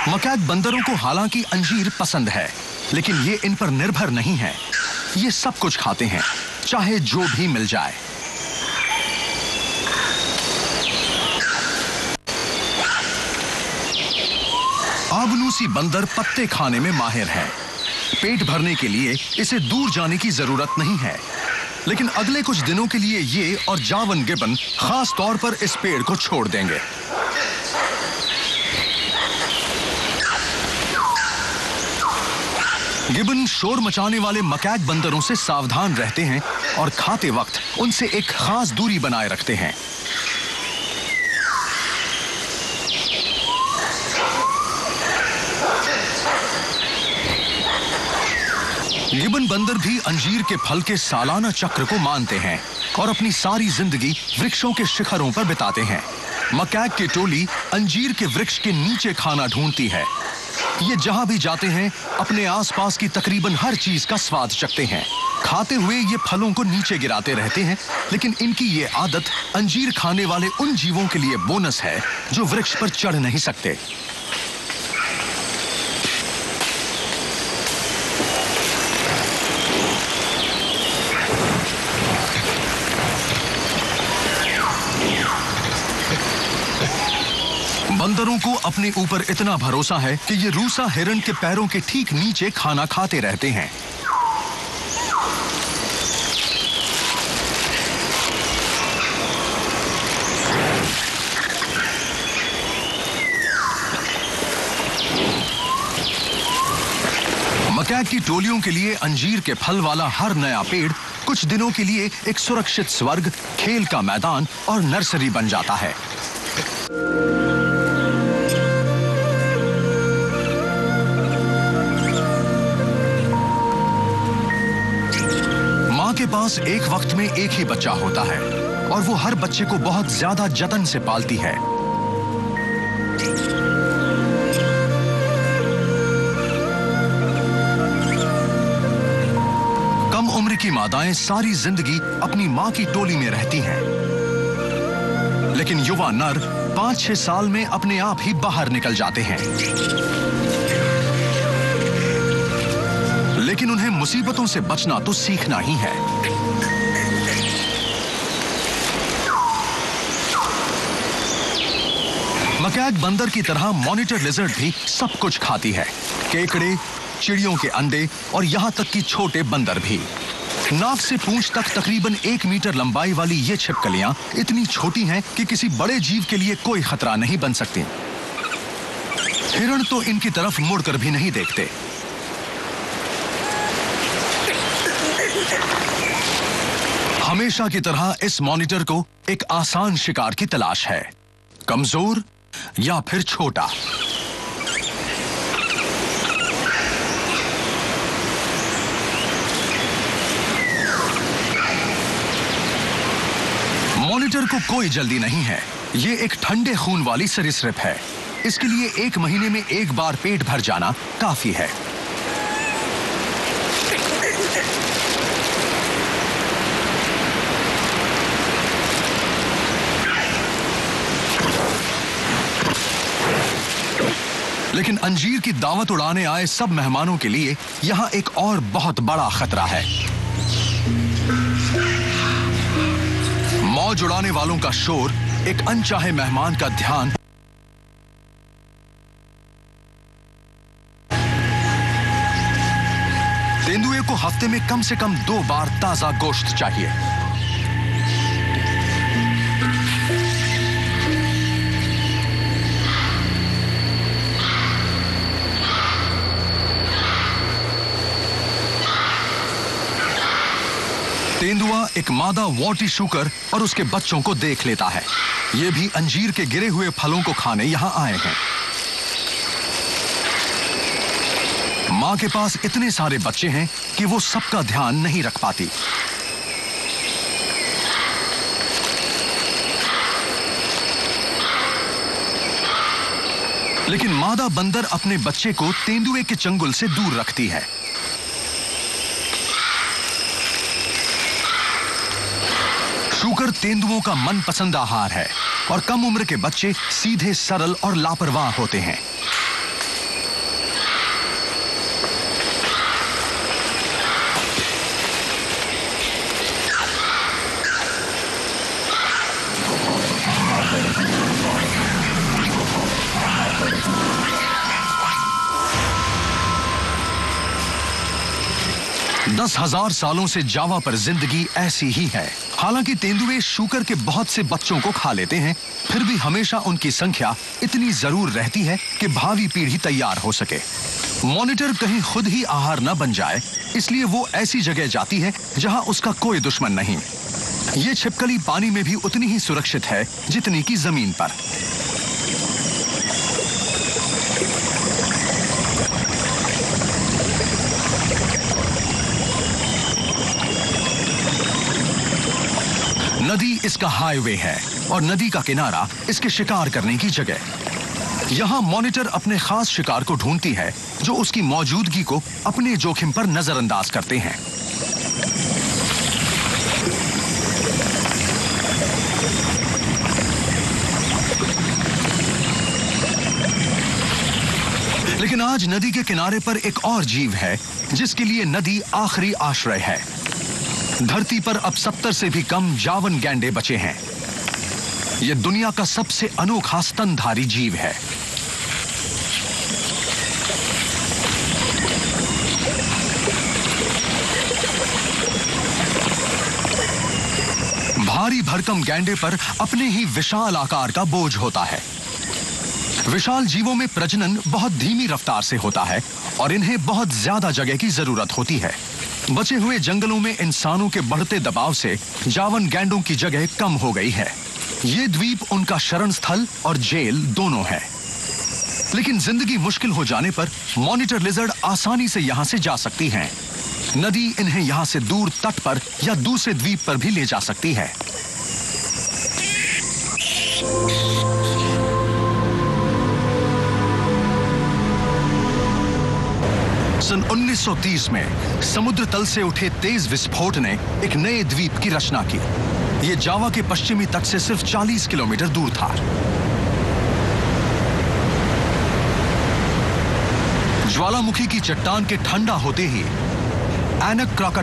Macaque बंदरों को हालांकि अंजीर पसंद है, लेकिन ये इन पर निर्भर नहीं है। ये सब कुछ खाते हैं, चाहे जो भी मिल जाए। आबनूसी बंदर पत्ते खाने में माहिर है। पेट भरने के लिए इसे दूर जाने की जरूरत नहीं है, लेकिन अगले कुछ दिनों के लिए ये और जावन गिबन खास तौर पर इस पेड़ को छोड़ देंगे। गिबन शोर मचाने वाले मकैक बंदरों से सावधान रहते हैं और खाते वक्त उनसे एक खास दूरी बनाए रखते हैं। गिबन बंदर भी अंजीर के फल के सालाना चक्र को मानते हैं और अपनी सारी जिंदगी वृक्षों के शिखरों पर बिताते हैं। मकैक की टोली अंजीर के वृक्ष के नीचे खाना ढूंढती है। ये जहां भी जाते हैं अपने आसपास की तकरीबन हर चीज का स्वाद चखते हैं। खाते हुए ये फलों को नीचे गिराते रहते हैं, लेकिन इनकी ये आदत अंजीर खाने वाले उन जीवों के लिए बोनस है जो वृक्ष पर चढ़ नहीं सकते। बंदरों को अपने ऊपर इतना भरोसा है कि ये रूसा हिरण के पैरों के ठीक नीचे खाना खाते रहते हैं। मकैक की टोलियों के लिए अंजीर के फल वाला हर नया पेड़ कुछ दिनों के लिए एक सुरक्षित स्वर्ग, खेल का मैदान और नर्सरी बन जाता है। मां के पास एक वक्त में एक ही बच्चा होता है और वो हर बच्चे को बहुत ज्यादा जतन से पालती है। कम उम्र की मादाएं सारी जिंदगी अपनी मां की टोली में रहती हैं, लेकिन युवा नर 5-6 साल में अपने आप ही बाहर निकल जाते हैं। लेकिन उन्हें मुसीबतों से बचना तो सीखना ही है। मकैक बंदर की तरह मॉनिटर लिजर्ड भी सब कुछ खाती है, केकड़े, चिड़ियों के अंडे और यहां तक कि छोटे बंदर भी। नाक से पूंछ तक तकरीबन 1 मीटर लंबाई वाली ये छिपकलियां इतनी छोटी हैं कि किसी बड़े जीव के लिए कोई खतरा नहीं बन सकती। हिरण तो इनकी तरफ मुड़कर भी नहीं देखते। हमेशा की तरह इस मॉनिटर को एक आसान शिकार की तलाश है, कमजोर या फिर छोटा। मॉनिटर को कोई जल्दी नहीं है। ये एक ठंडे खून वाली सरीसृप है। इसके लिए 1 महीने में एक बार पेट भर जाना काफी है। लेकिन अंजीर की दावत उड़ाने आए सब मेहमानों के लिए यहां एक और बहुत बड़ा खतरा है। मौज उड़ाने वालों का शोर एक अनचाहे मेहमान का ध्यान तेंदुए को हफ्ते में कम से कम 2 बार ताजा गोश्त चाहिए। तेंदुआ एक मादा वॉटी शुकर और उसके बच्चों को देख लेता है। ये भी अंजीर के गिरे हुए फलों को खाने यहां आए हैं। मां के पास इतने सारे बच्चे हैं कि वो सबका ध्यान नहीं रख पाती। लेकिन मादा बंदर अपने बच्चे को तेंदुए के चंगुल से दूर रखती है। शुकर तेंदुओं का मनपसंद आहार है और कम उम्र के बच्चे सीधे, सरल और लापरवाह होते हैं। 10,000 सालों से जावा पर जिंदगी ऐसी ही है। हालांकि तेंदुए शूकर के बहुत से बच्चों को खा लेते हैं, फिर भी हमेशा उनकी संख्या इतनी जरूर रहती है कि भावी पीढ़ी तैयार हो सके। मॉनिटर कहीं खुद ही आहार न बन जाए, इसलिए वो ऐसी जगह जाती है जहां उसका कोई दुश्मन नहीं। ये छिपकली पानी में भी उतनी ही सुरक्षित है जितनी कि जमीन पर। नदी इसका हाईवे है और नदी का किनारा इसके शिकार करने की जगह। यहां मॉनिटर अपने खास शिकार को ढूंढती है जो उसकी मौजूदगी को अपने जोखिम पर नजरअंदाज करते हैं। लेकिन आज नदी के किनारे पर एक और जीव है जिसके लिए नदी आखिरी आश्रय है। धरती पर अब 70 से भी कम जावन गैंडे बचे हैं। यह दुनिया का सबसे अनोखा स्तनधारी जीव है। भारी भरकम गैंडे पर अपने ही विशाल आकार का बोझ होता है। विशाल जीवों में प्रजनन बहुत धीमी रफ्तार से होता है और इन्हें बहुत ज्यादा जगह की जरूरत होती है। बचे हुए जंगलों में इंसानों के बढ़ते दबाव से जावन गैंडों की जगह कम हो गई है। ये द्वीप उनका शरण स्थल और जेल दोनों है। लेकिन जिंदगी मुश्किल हो जाने पर मॉनिटर लिजर्ड आसानी से यहां से जा सकती हैं। नदी इन्हें यहां से दूर तट पर या दूसरे द्वीप पर भी ले जा सकती है। सन 1930 में समुद्र तल से उठे तेज विस्फोट ने एक नए द्वीप की रचना की। यह जावा के पश्चिमी तट से सिर्फ 40 किलोमीटर दूर था। ज्वालामुखी की चट्टान के ठंडा होते ही एनक क्राका